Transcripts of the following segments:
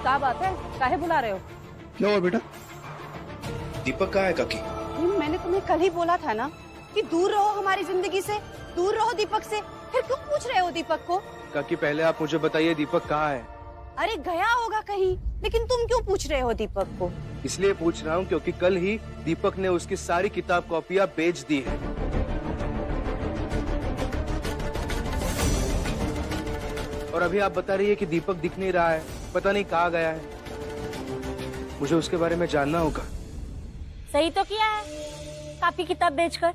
क्या बात है, काहे बुला रहे हो? क्या हुआ बेटा? दीपक कहाँ है काकी? मैंने तुम्हें कल ही बोला था ना कि दूर रहो हमारी जिंदगी से, दूर रहो दीपक से। फिर क्यों पूछ रहे हो दीपक को? काकी पहले आप मुझे बताइए दीपक कहाँ है? अरे गया होगा कहीं, लेकिन तुम क्यों पूछ रहे हो दीपक को? इसलिए पूछ रहा हूँ क्योंकि कल ही दीपक ने उसकी सारी किताब कॉपियाँ बेच दी है। और अभी आप बता रही है कि दीपक दिख नहीं रहा है, पता नहीं कहाँ गया है। मुझे उसके बारे में जानना होगा। सही तो किया है, काफी किताब बेचकर।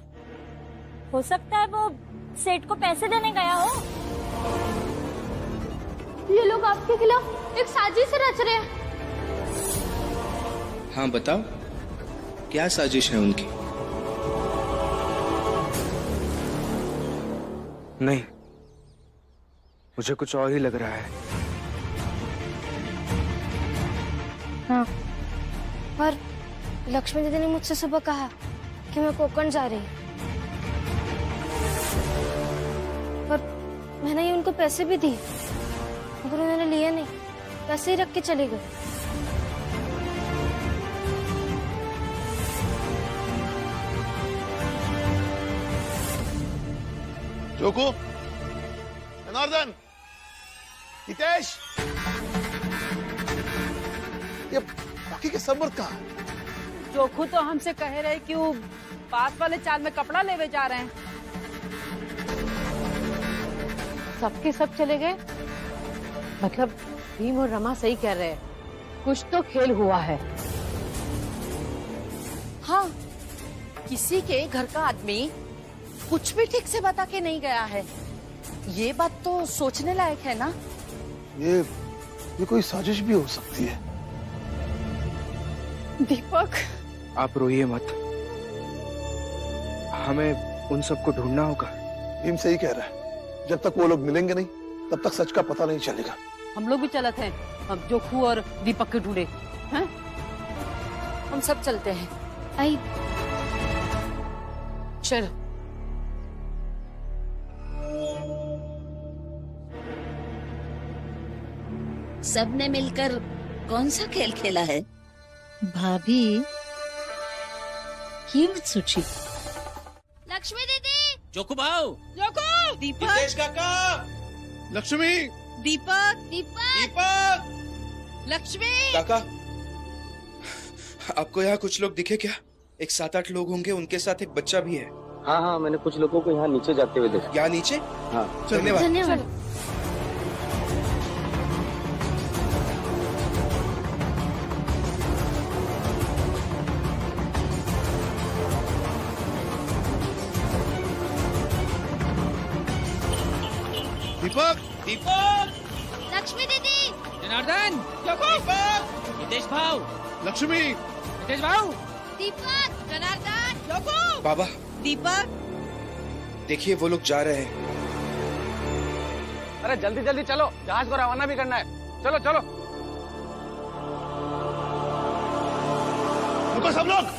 हो सकता है वो सेठ को पैसे देने गया हो। ये लोग आपके खिलाफ एक साजिश रच रहे हैं। हाँ बताओ, क्या साजिश है उनकी? नहीं, मुझे कुछ और ही लग रहा है। हाँ, पर लक्ष्मी दीदी ने मुझसे सुबह कहा कि मैं कोकण जा रही, पर मैंने ये उनको पैसे भी दिए, मगर उन्होंने लिए नहीं, पैसे ही रख के चले गए। जोकू, जनार्दन, हितेश, ये बाकी के सब मर्द कहाँ? जोखू तो हमसे कह रहे कि वो पास वाले चाल में कपड़ा लेवे जा रहे हैं। सबके सब चले गए। मतलब भीम और रमा सही कह रहे हैं, कुछ तो खेल हुआ है। हाँ, किसी के घर का आदमी कुछ भी ठीक से बता के नहीं गया है। ये बात तो सोचने लायक है ना। ये कोई साजिश भी हो सकती है। दीपक, आप रोइए मत, हमें उन सबको ढूंढना होगा। भीम सही कह रहा है, जब तक वो लोग मिलेंगे नहीं तब तक सच का पता नहीं चलेगा। हम लोग भी चलते हैं, अब जोखू और दीपक के ढूंढे हैं। हम सब चलते हैं। आई चल। सबने मिलकर कौन सा खेल खेला है? भाभी, ये मत सोचिए। लक्ष्मी दीदी, जोकू भाऊ, जोखू, दीपक, काका, लक्ष्मी, दीपक, दीपक, लक्ष्मी। काका, आपको यहाँ कुछ लोग दिखे क्या? एक 7-8 लोग होंगे, उनके साथ एक बच्चा भी है। हाँ हाँ, मैंने कुछ लोगों को यहाँ नीचे जाते हुए देखा। यहाँ नीचे? हाँ, धन्यवाद। धन्यवाद। दीपक, दीपक, लक्ष्मी दीदी, जनार्दन, दीपक, हितेश भाऊ, लक्ष्मी, हितेश भाऊ, दीपक, जनार्दन, जोखू, बाबा, दीपक। देखिए वो लोग जा रहे हैं। अरे जल्दी जल्दी चलो, जहाज को रवाना भी करना है। चलो चलो। रुको सब लोग।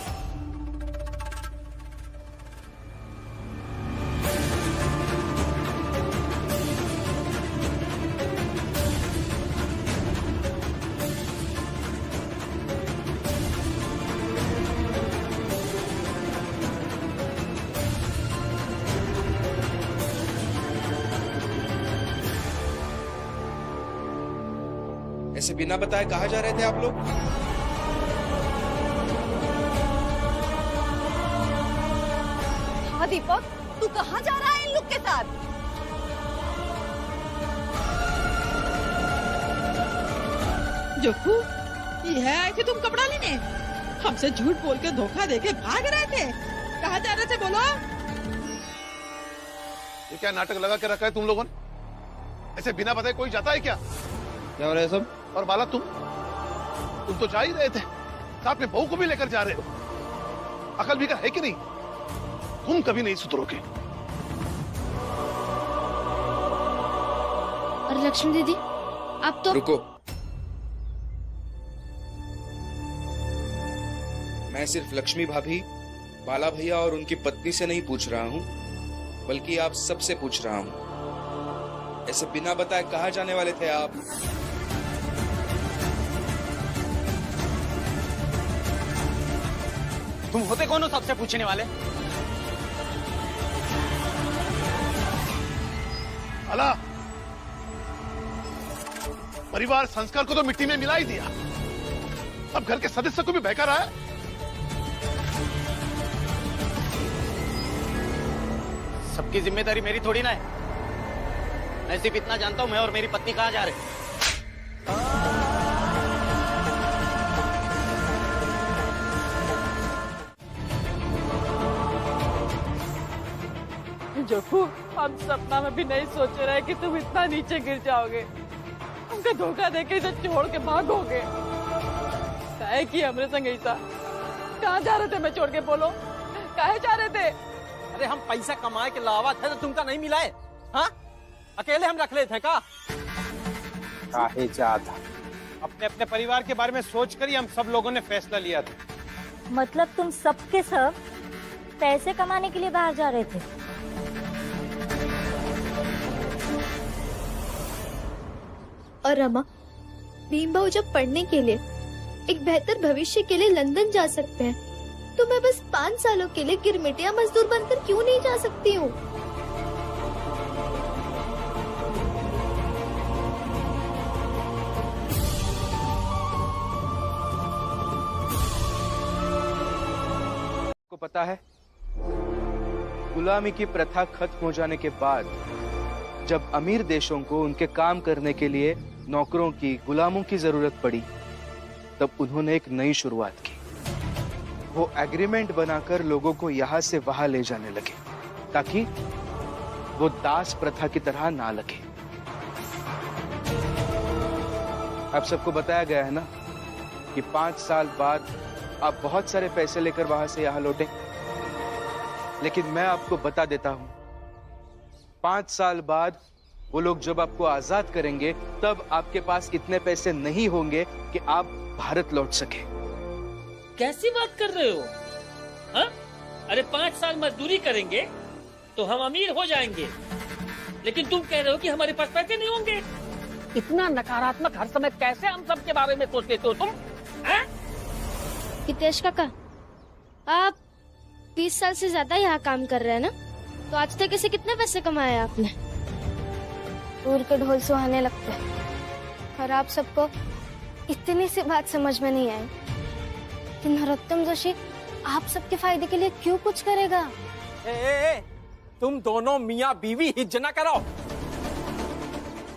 ऐसे बिना बताए कहाँ जा रहे थे आप लोग? हाँ दीपक, तू कहाँ जा रहा है इन लोग के साथ? जोखू, ये आए थे तुम कपड़ा लेने? हमसे झूठ बोल के धोखा देके भाग रहे थे। कहाँ जा रहे थे बोलो? ये क्या नाटक लगा के रखा है तुम लोगों ने? ऐसे बिना बताए कोई जाता है क्या? क्या हो रहा है सब? और बाला, तुम तो जा ही रहे थे, साथ में बहू को भी लेकर जा रहे हो। अकल भी का है कि नहीं? तुम कभी नहीं सुधरोगे। और लक्ष्मी दीदी, आप तो रुको, मैं सिर्फ लक्ष्मी भाभी, बाला भैया और उनकी पत्नी से नहीं पूछ रहा हूँ, बल्कि आप सबसे पूछ रहा हूँ। ऐसे बिना बताए कहाँ जाने वाले थे आप? तुम होते कौन हो सबसे पूछने वाले? अला, परिवार संस्कार को तो मिट्टी में मिला ही दिया, अब घर के सदस्य को भी बहका रहा है। सबकी जिम्मेदारी मेरी थोड़ी ना है। मैं सिर्फ इतना जानता हूं, मैं और मेरी पत्नी कहां जा रहे हैं। जग्गू, हम सपना में भी नहीं सोच रहे कि तुम इतना नीचे गिर जाओगे, हमको धोखा देके इसे छोड़ के भागोगे। काहे की हमरे संग ऐसा? कहाँ जा रहे थे? मैं छोड़ के बोलो, काहे जा रहे थे? अरे हम पैसा कमाए के लावा थे तो तुमका नहीं मिला है? हाँ, अकेले हम रख ले थे का? काहे चाहता? अपने अपने परिवार के बारे में सोच कर ही हम सब लोगों ने फैसला लिया था। मतलब तुम सब के सब पैसे कमाने के लिए बाहर जा रहे थे? और रमा, भीम भाऊ जब पढ़ने के लिए, एक बेहतर भविष्य के लिए लंदन जा सकते हैं, तो मैं बस 5 सालों के लिए गिरमिटिया मजदूर बनकर क्यों नहीं जा सकती हूँ? को पता है, गुलामी की प्रथा खत्म हो जाने के बाद जब अमीर देशों को उनके काम करने के लिए नौकरों की, गुलामों की जरूरत पड़ी, तब उन्होंने एक नई शुरुआत की। वो एग्रीमेंट बनाकर लोगों को यहां से वहां ले जाने लगे ताकि वो दास प्रथा की तरह ना लगे। आप सबको बताया गया है ना कि 5 साल बाद आप बहुत सारे पैसे लेकर वहां से यहां लौटे, लेकिन मैं आपको बता देता हूं, 5 साल बाद वो लोग जब आपको आजाद करेंगे तब आपके पास इतने पैसे नहीं होंगे कि आप भारत लौट सके। कैसी बात कर रहे हो? हाँ? अरे 5 साल मजदूरी करेंगे तो हम अमीर हो जाएंगे, लेकिन तुम कह रहे हो कि हमारे पास पैसे नहीं होंगे। इतना नकारात्मक हर समय कैसे हम सब के बारे में सोच लेते हो तुम? हाँ? हितेश काका, आप 20 साल से ज्यादा यहाँ काम कर रहे हैं ना, तो आज तक ऐसे कितने पैसे कमाए आपने? दूर के ढोल सुहाने लगते हैं। और आप सबको इतनी सी बात समझ में नहीं आई कि नरोत्तम जोशी आप सबके फायदे के लिए क्यों कुछ करेगा? तुम दोनों मियाँ बीवी हिज्ज ना करो।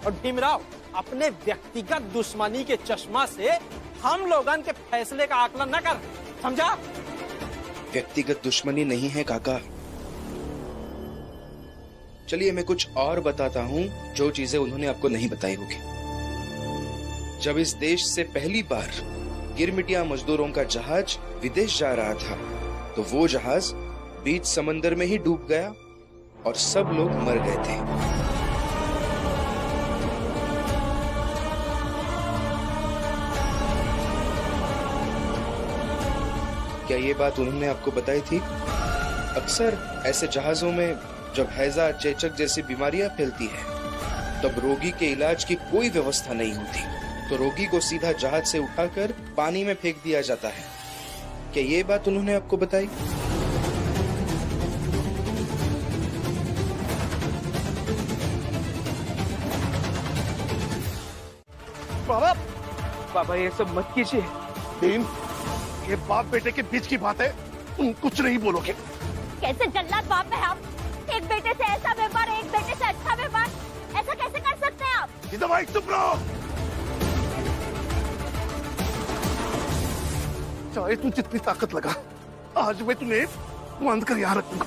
और भीमराव, अपने व्यक्तिगत दुश्मनी के चश्मा से हम लोगन के फैसले का आकलन न कर, समझा? व्यक्तिगत दुश्मनी नहीं है काका। चलिए मैं कुछ और बताता हूँ जो चीजें उन्होंने आपको नहीं बताई होगी। जब इस देश से पहली बार गिरमिटिया मजदूरों का जहाज विदेश जा रहा था, तो वो जहाज बीच समंदर में ही डूब गया और सब लोग मर गए थे। क्या ये बात उन्होंने आपको बताई थी? अक्सर ऐसे जहाजों में जब हैजा, चेचक जैसी बीमारियां फैलती है, तब रोगी के इलाज की कोई व्यवस्था नहीं होती, तो रोगी को सीधा जहाज से उठाकर पानी में फेंक दिया जाता है। क्या ये बात उन्होंने आपको बताई? बाबा, बाबा ये सब मत कीजिए। भीम, ये बाप बेटे के बीच की बात है, तुम कुछ नहीं बोलोगे। कैसे जल्लाद बाप है आप? एक बेटे से ऐसा व्यवहार, एक बेटे से अच्छा व्यवहार, ऐसा कैसे कर सकते हैं आप? इधर भाई चुप रहो। चाहे तू जितनी ताकत लगा, आज मैं तुम्हें बांध कर यहाँ रखूंगा।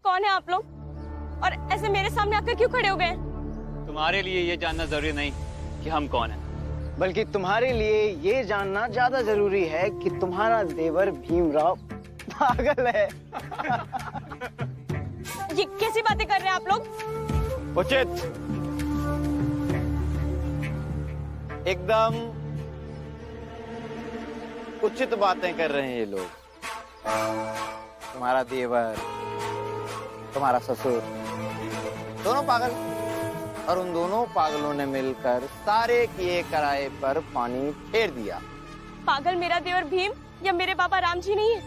कौन है आप लोग? और ऐसे मेरे सामने आकर क्यों खड़े हो गए? तुम्हारे लिए ये जानना जरूरी नहीं कि हम कौन हैं, बल्कि तुम्हारे लिए ये जानना ज्यादा जरूरी है कि तुम्हारा देवर भीमराव पागल है। ये कैसी बातें कर रहे हैं आप लोग? उचित, एकदम उचित बातें कर रहे हैं ये लोग। तुम्हारा देवर तुम्हारा ससुर, दोनों पागल। और उन दोनों पागलों ने मिलकर सारे किए कराए पर पानी फेर दिया। पागल मेरा देवर भीम या मेरे बाबा राम जी नहीं है,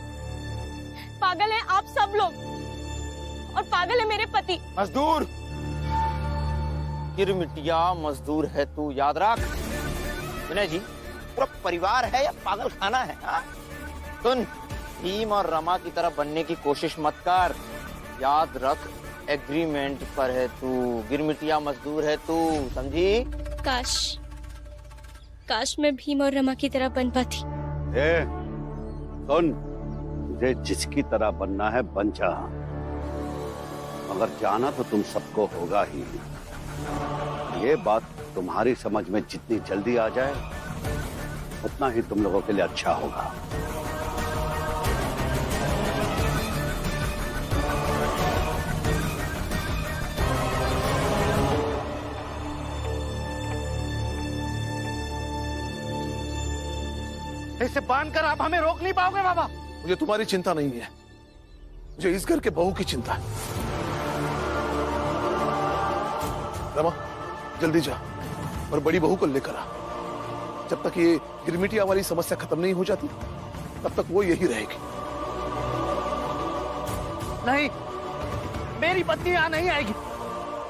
पागल है आप सब लोग, और पागल है मेरे पति। मजदूर, गिरमिटिया मजदूर है तू, याद रख। विनय जी, पूरा परिवार है या पागल खाना है? सुन, भीम और रमा की तरह बनने की कोशिश मत कर। याद रख, एग्रीमेंट पर है तू, गिरमिटिया मजदूर है तू, समझी? काश मैं भीम और रमा की तरह बन पाती। सुन, तुझे जिसकी तरह बनना है बन जा, मगर जाना तो तुम सबको होगा ही। ये बात तुम्हारी समझ में जितनी जल्दी आ जाए उतना ही तुम लोगों के लिए अच्छा होगा। इसे बांधकर आप हमें रोक नहीं पाओगे बाबा। मुझे तुम्हारी चिंता नहीं है, मुझे इस घर के बहू की चिंता है। रमा, जल्दी जा और बड़ी बहू को लेकर आ। जब तक ये गिरमिटिया वाली समस्या खत्म नहीं हो जाती तब तक वो यही रहेगी। नहीं, मेरी पत्नी यहाँ नहीं आएगी।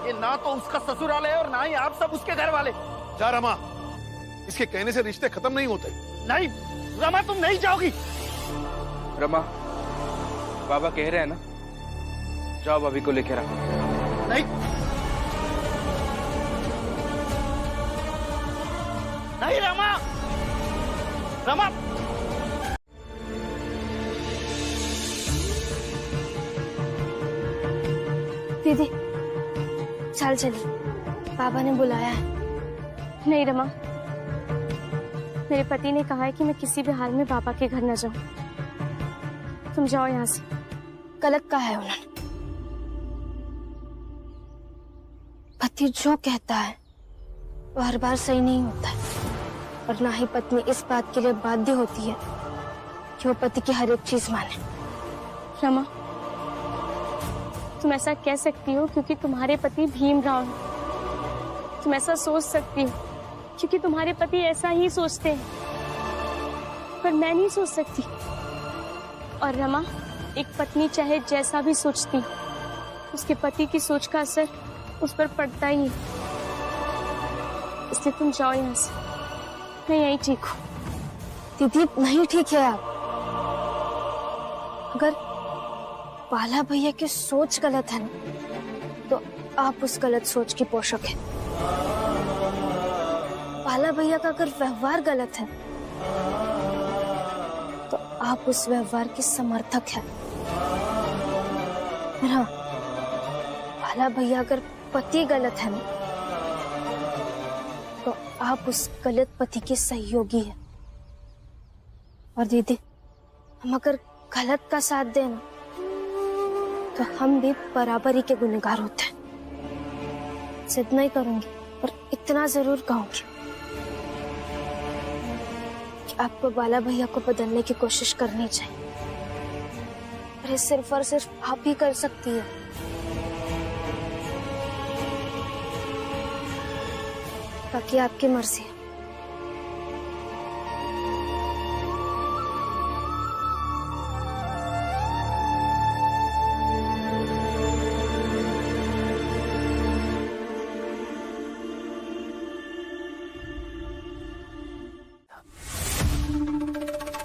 ये ना तो उसका ससुराल है और ना ही आप सब उसके घर वाले। जा रमा, इसके कहने से रिश्ते खत्म नहीं होते। नहीं रमा, तुम नहीं जाओगी। रमा, बाबा कह रहे हैं ना, जाओ भाभी को लेकर आओ। नहीं, नहीं रमा, रमा। दीदी चल चली, बाबा ने बुलाया है। नहीं रमा, मेरे पति ने कहा है कि मैं किसी भी हाल में पापा के घर न जाऊं। तुम जाओ यहाँ से। गलत कहा है उन्होंने। पति जो कहता है वो हर बार सही नहीं होता है, और ना ही पत्नी इस बात के लिए बाध्य होती है कि वो पति की हर एक चीज माने। रमा, तुम ऐसा कह सकती हो क्योंकि तुम्हारे पति भीमराव हैं। तुम ऐसा सोच सकती हो क्योंकि तुम्हारे पति ऐसा ही सोचते हैं, पर मैं नहीं सोच सकती। और रमा, एक पत्नी चाहे जैसा भी सोचती हो, उसके पति की सोच का असर उस पर पड़ता ही है। इसलिए तुम जाओ यहाँ से, मैं यही ठीक हूँ। दीदी नहीं ठीक है आप। अगर बाला भैया की सोच गलत है ना, तो आप उस गलत सोच की पोषक हैं। बाला भैया का अगर व्यवहार गलत है तो आप उस व्यवहार के समर्थक हैं। हाँ, बाला भैया अगर पति गलत है ना, तो आप उस गलत पति के सहयोगी हैं। और दीदी, हम अगर गलत का साथ दें ना, तो हम भी बराबरी के गुनहगार होते हैं। जिद नहीं करूंगी, पर इतना जरूर कहूंगी कि आपको बाला भैया को बदलने की कोशिश करनी चाहिए। और ये सिर्फ और सिर्फ आप ही कर सकती है। बाकी आपकी मर्जी है।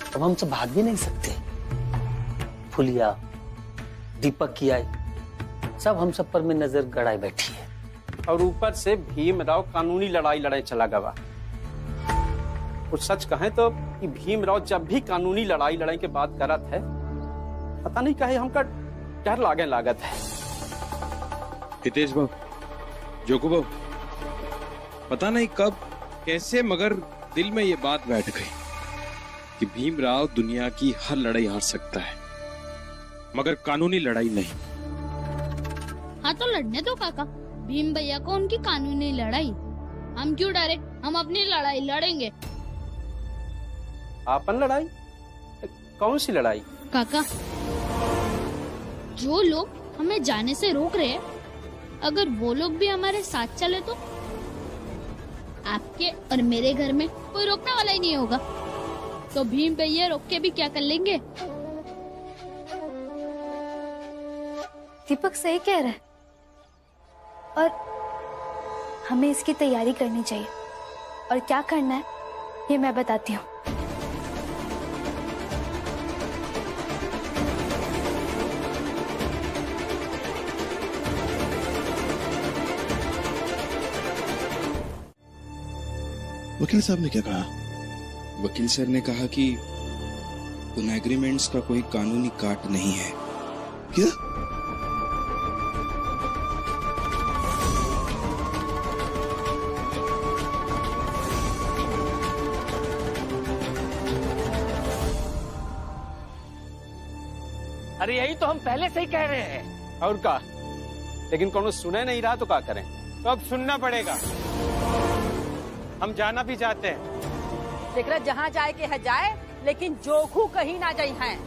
अब हमसे भाग भी नहीं सकते। फुलिया, दीपक की आई, सब हम सब पर में नजर गड़ाए बैठी है। और ऊपर से भीमराव कानूनी लड़ाई लड़ाई चला गवा। कुछ सच कहें तो कि भीमराव जब भी कानूनी लड़ाई लड़ाई के बात करत है, पता नहीं कहे हमका डर लागे लागत है। हितेश बाबू, जोको बाबू, पता नहीं कब कैसे मगर दिल में ये बात बैठ गई कि भीमराव दुनिया की हर लड़ाई हार सकता है, मगर कानूनी लड़ाई नहीं। हाँ तो लड़ने दो काका, भीम भैया को उनकी कानूनी लड़ाई। हम क्यों डरे, हम अपनी लड़ाई लड़ेंगे। आपन लड़ाई? कौन सी लड़ाई? काका, जो लोग हमें जाने से रोक रहे हैं, अगर वो लोग भी हमारे साथ चले तो आपके और मेरे घर में कोई रोकने वाला ही नहीं होगा। तो भीम भैया रोक के भी क्या कर लेंगे? दीपक सही कह रहा है और हमें इसकी तैयारी करनी चाहिए। और क्या करना है ये मैं बताती हूँ। वकील साहब ने क्या कहा? वकील सर ने कहा कि उन एग्रीमेंट्स का कोई कानूनी काट नहीं है। क्या? अरे यही तो हम पहले से ही कह रहे हैं। और का? लेकिन कौन सुने नहीं रहा तो क्या करें? तो अब सुनना पड़ेगा। हम जाना भी चाहते हैं। देख रहे जहाँ जाए के है जाए, लेकिन जोखू कहीं ना जाई हैं।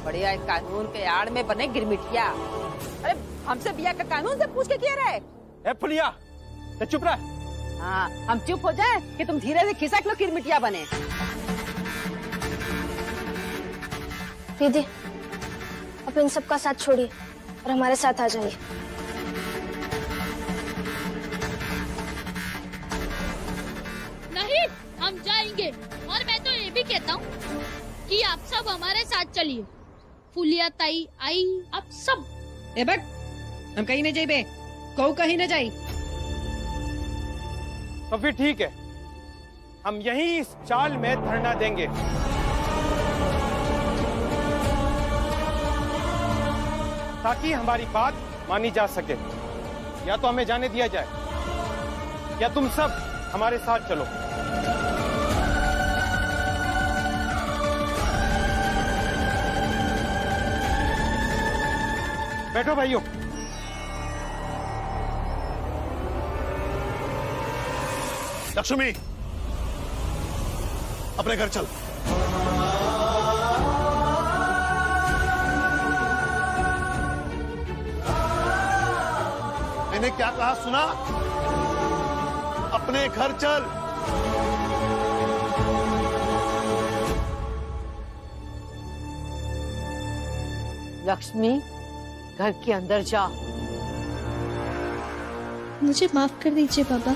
बढ़िया एक कानून के आड़ में बने गिरमिटिया। अरे हमसे बिया का कानून से पूछ के किया रहे? ए फुलिया, तो चुप रह। हाँ, हम चुप हो जाए कि तुम धीरे से खिसक लो गिरमिटिया बने। दीदी, अब इन सब का साथ छोड़िए और हमारे साथ आ जाइए। नहीं, हम जाएंगे। और मैं तो ये भी कहता हूँ कि आप सब हमारे साथ चलिए। फुलिया ताई आई, आप सब। ए बट, हम कहीं नहीं जाइबे, कहू कहीं न जाई। तो फिर ठीक है, हम यहीं इस चाल में धरना देंगे। ताकि हमारी बात मानी जा सके। या तो हमें जाने दिया जाए, या तुम सब हमारे साथ चलो। बैठो भाइयों। लक्ष्मी, अपने घर चल। मैंने क्या कहा सुना? अपने घर चल। लक्ष्मी, घर के अंदर जा। मुझे माफ कर दीजिए बाबा।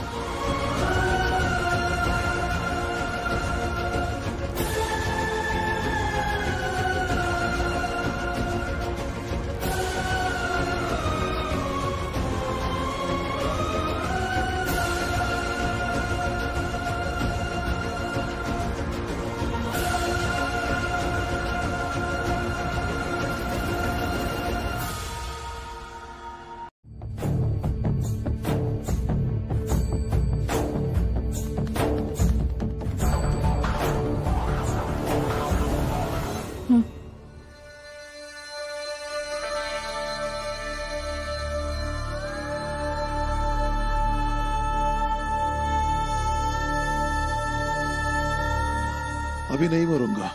अभी नहीं मरूंगा।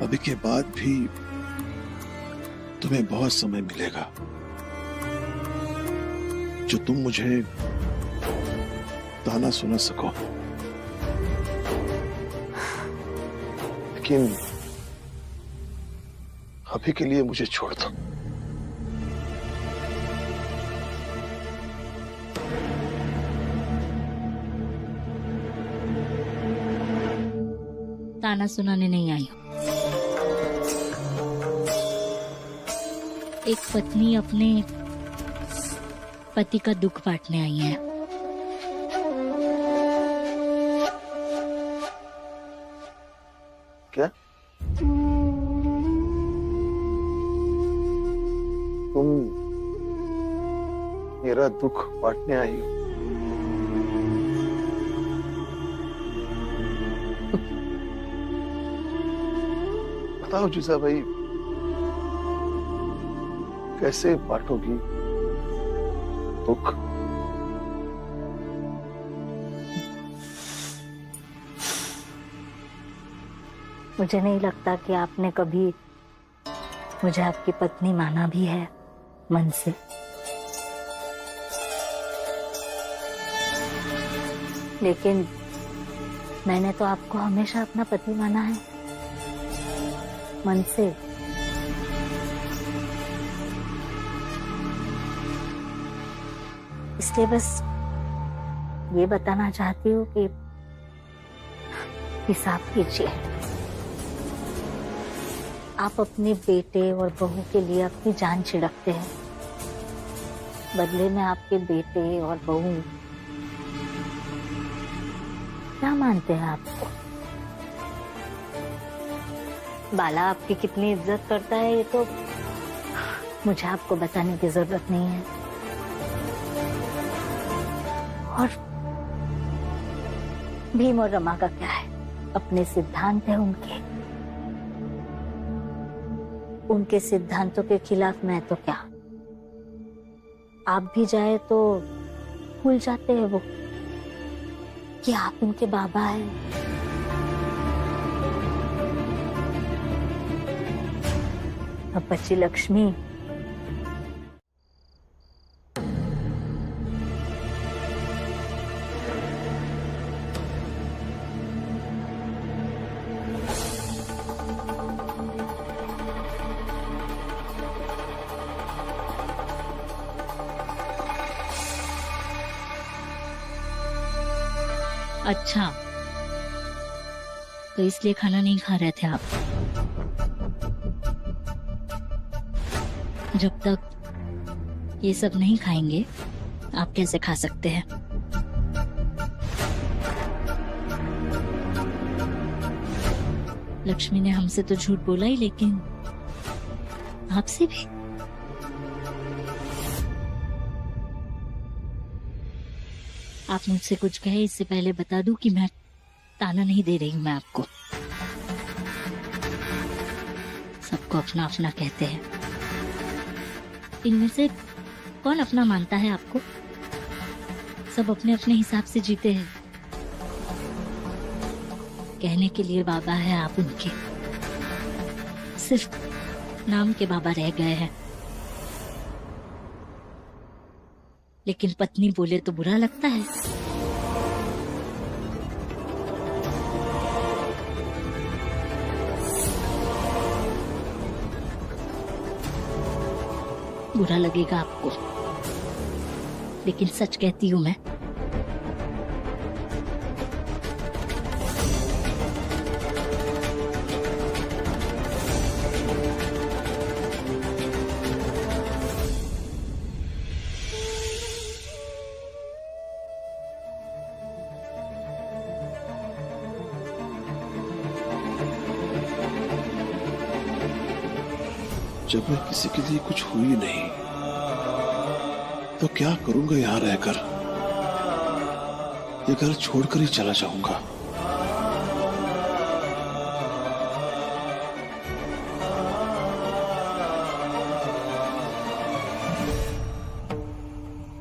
अभी के बाद भी तुम्हें बहुत समय मिलेगा जो तुम मुझे ताना सुना सको। लेकिन अभी के लिए मुझे छोड़ दो। ताना सुनाने नहीं आई हूं। एक पत्नी अपने पति का दुख बांटने आई है। क्या? तुम मेरा दुख बांटने आई हो? बताओ जीजा भाई, कैसे बांटोगी दुख? मुझे नहीं लगता कि आपने कभी मुझे आपकी पत्नी माना भी है मन से, लेकिन मैंने तो आपको हमेशा अपना पति माना है मन से। इसलिए बस ये बताना चाहती हूँ कि हिसाब कीजिए। आप अपने बेटे और बहू के लिए अपनी जान छिड़कते हैं, बदले में आपके बेटे और बहू क्या मानते हैं आपको? बाला आपकी कितनी इज्जत करता है ये तो मुझे आपको बताने की जरूरत नहीं है। और भीम और रमा का क्या है, अपने सिद्धांत है उनके सिद्धांतों के खिलाफ मैं तो क्या। आप भी जाए तो भूल जाते हैं वो कि आप उनके बाबा हैं। अब बच्ची लक्ष्मी अच्छा, तो इसलिए खाना नहीं खा रहे थे आप? जब तक ये सब नहीं खाएंगे आप कैसे खा सकते हैं? लक्ष्मी ने हमसे तो झूठ बोला ही, लेकिन आपसे भी? आप मुझसे कुछ कहे इससे पहले बता दूं कि मैं ताना नहीं दे रही हूं मैं आपको। सबको अपना अपना कहते हैं, इनमें से कौन अपना मानता है आपको? सब अपने अपने हिसाब से जीते हैं। कहने के लिए बाबा है आप उनके, सिर्फ नाम के बाबा रह गए हैं। लेकिन पत्नी बोले तो बुरा लगता है। बुरा लगेगा आपको, लेकिन सच कहती हूं मैं। जब मैं किसी के लिए कुछ हुई नहीं तो क्या करूंगा यहां रहकर? ये घर छोड़कर ही चला जाऊंगा।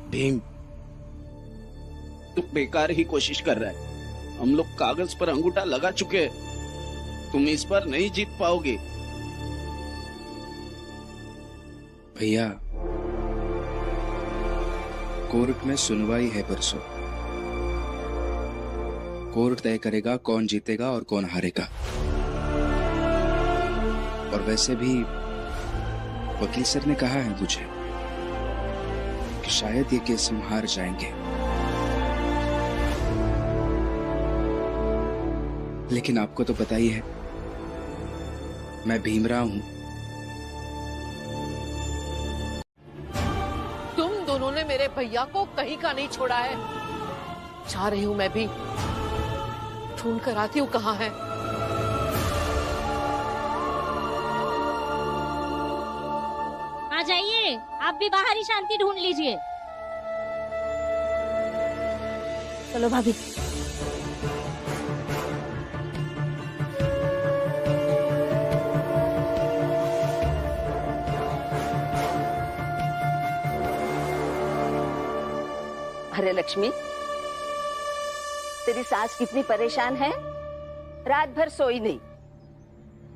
भीम, तू बेकार ही कोशिश कर रहा है। हम लोग कागज पर अंगूठा लगा चुके हैं। तुम इस पर नहीं जीत पाओगे। भैया, कोर्ट में सुनवाई है परसों। कोर्ट तय करेगा कौन जीतेगा और कौन हारेगा। और वैसे भी वकील सर ने कहा है मुझे कि शायद ये केस हम हार जाएंगे, लेकिन आपको तो पता ही है मैं भीमराव हूं। उन्होंने मेरे भैया को कहीं का नहीं छोड़ा है। जा रही हूं मैं भी, ढूंढ कर आती हूं कहां है। आ जाइए, आप भी बाहर ही शांति ढूंढ लीजिए। चलो भाभी। अरे लक्ष्मी, तेरी सास कितनी परेशान है, रात भर सोई नहीं।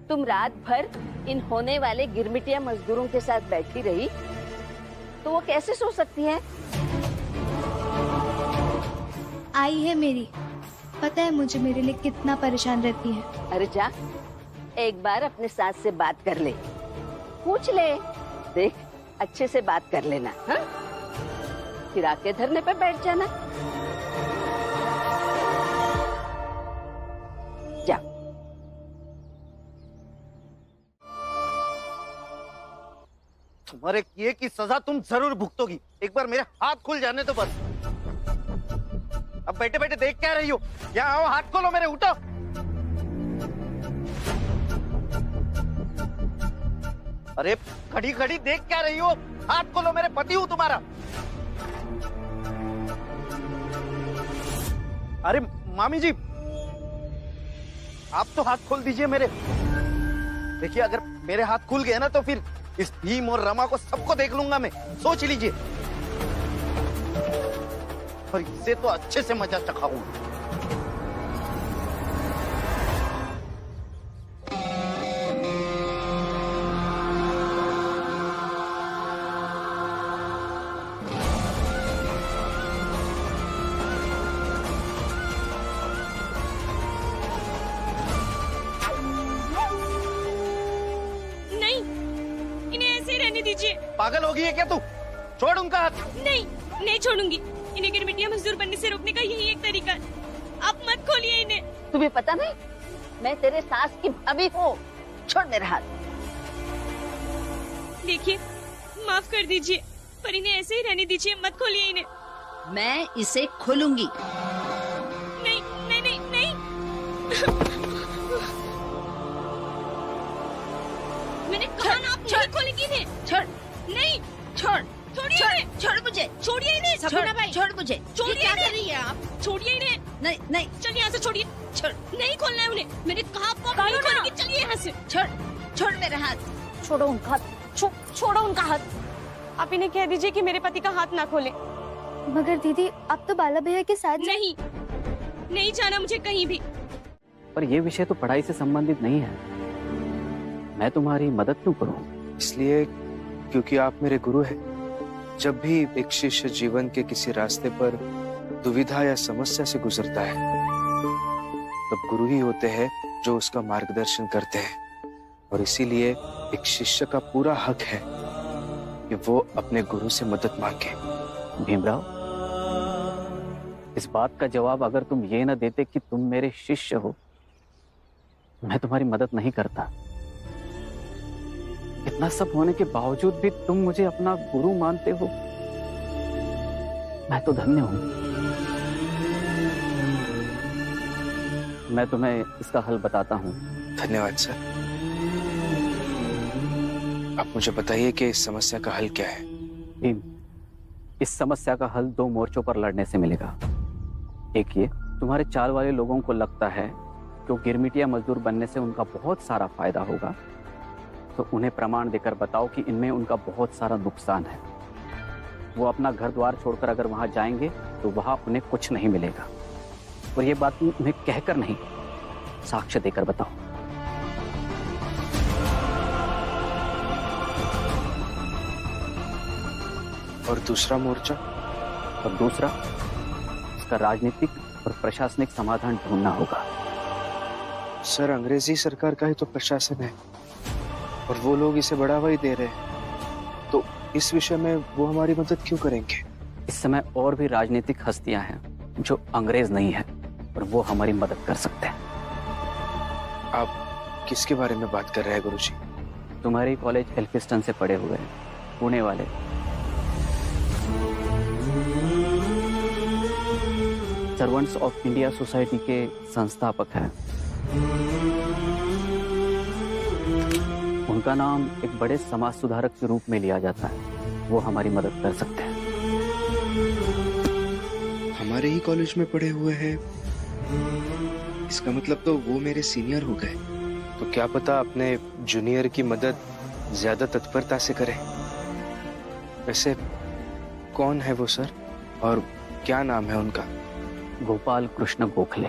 तुम रात भर इन होने वाले गिरमिटिया मजदूरों के साथ बैठी रही तो वो कैसे सो सकती है? आई है मेरी, पता है मुझे मेरे लिए कितना परेशान रहती है। अरे जा, एक बार अपने सास से बात कर ले, पूछ ले, देख अच्छे से बात कर लेना, हाँ? फिर आके धरने पे बैठ जाना। जा। तुम्हारे किए की सजा तुम जरूर भुगतोगी। एक बार मेरे हाथ खुल जाने तो बस। अब बैठे बैठे देख क्या रही हो? यहाँ आओ, हाथ खोलो मेरे, उठो। अरे खड़ी खड़ी देख क्या रही हो? हाथ खोलो, मेरे पति हूं तुम्हारा। अरे मामी जी, आप तो हाथ खोल दीजिए मेरे। देखिए अगर मेरे हाथ खुल गए ना तो फिर इस भीम और रमा को सबको देख लूंगा मैं, सोच लीजिए। और इससे तो अच्छे से मजा चखाऊंगा। पागल होगी है क्या तू? छोड़ उनका हाथ। नहीं, नहीं छोड़ूंगी। इन्हें गिरमिटिया मजदूर बनने से रोकने का यही एक तरीका है। आप मत खोलिए इन्हें। तुम्हें पता नहीं, मैं तेरे सास की भाभी हूँ। छोड़ मेरा हाथ। देखिए, माफ कर दीजिए, पर इन्हें ऐसे ही रहने दीजिए, मत खोलिए इन्हें। मैं इसे खोलूंगी। नहीं, नहीं, नहीं, नहीं। मैंने कहा ना, आप नहीं खोलेंगी इन्हें। छोड़। नहीं, छोड़। छोड़िए, छोड़ मुझे। छोड़िए इन्हें। सपना भाई, छोड़ मुझे। छोड़िए क्या इन्हें। कर रही है आप? छोड़िए इन्हें। नहीं नहीं, चलिए यहाँ से, छोड़िए। छोड़। नहीं खोलना है उन्हें। मैंने कहा आपको नहीं खोलेंगे। चलिए यहाँ से। छोड़, छोड़ मेरा हाथ। छोड़ो उनका हाथ। छोड़ो उनका हाथ। आप इन्हें कह दीजिए कि मेरे पति का हाथ ना खोले। मगर दीदी, आप तो बाला भैया के साथ नहीं, नहीं जाना मुझे कहीं भी। पर ये विषय तो पढ़ाई से संबंधित नहीं है। मैं तुम्हारी मदद क्यों करूं? इसलिए क्योंकि आप मेरे गुरु हैं। जब भी एक शिष्य जीवन के किसी रास्ते पर दुविधा या समस्या से गुजरता है, तब गुरु ही होते हैं जो उसका मार्गदर्शन करते हैं। और इसीलिए एक शिष्य का पूरा हक है कि वो अपने गुरु से मदद मांगे। भीमराव, इस बात का जवाब अगर तुम ये न देते कि तुम मेरे शिष्य हो, मैं तुम्हारी मदद नहीं करता। इतना सब होने के बावजूद भी तुम मुझे अपना गुरु मानते हो, मैं तो धन्य हूं। मैं तुम्हें इसका हल बताता हूं। धन्यवाद सर। आप मुझे बताइए कि इस समस्या का हल क्या है? भीम, इस समस्या का हल 2 मोर्चों पर लड़ने से मिलेगा। एक ये, तुम्हारे चाल वाले लोगों को लगता है कि गिरमिटिया मजदूर बनने से उनका बहुत सारा फायदा होगा, तो उन्हें प्रमाण देकर बताओ कि इनमें उनका बहुत सारा नुकसान है। वो अपना घर द्वार छोड़कर अगर वहां जाएंगे तो वहां उन्हें कुछ नहीं मिलेगा। और ये बात उन्हें कहकर नहीं, साक्ष्य देकर बताओ। और दूसरा मोर्चा? और दूसरा, इसका राजनीतिक और प्रशासनिक समाधान ढूंढना होगा। सर, अंग्रेजी सरकार का ही तो प्रशासन है और वो लोग इसे बढ़ावा ही दे रहे हैं, तो इस विषय में वो हमारी मदद क्यों करेंगे? इस समय और भी राजनीतिक हस्तियां हैं जो अंग्रेज नहीं है और वो हमारी मदद कर सकते हैं। आप किसके बारे में बात कर रहे हैं गुरुजी? तुम्हारे कॉलेज एल्फिस्टन से पढ़े हुए पुणे वाले सर्वेंट्स ऑफ इंडिया सोसाइटी के संस्थापक हैं। उनका नाम एक बड़े समाज सुधारक के रूप में लिया जाता है। वो हमारी मदद कर सकते हैं। हमारे ही कॉलेज में पढ़े हुए हैं, इसका मतलब तो वो मेरे सीनियर हो गए। तो क्या पता अपने जूनियर की मदद ज्यादा तत्परता से करें। वैसे कौन है वो सर, और क्या नाम है उनका? गोपाल कृष्ण गोखले।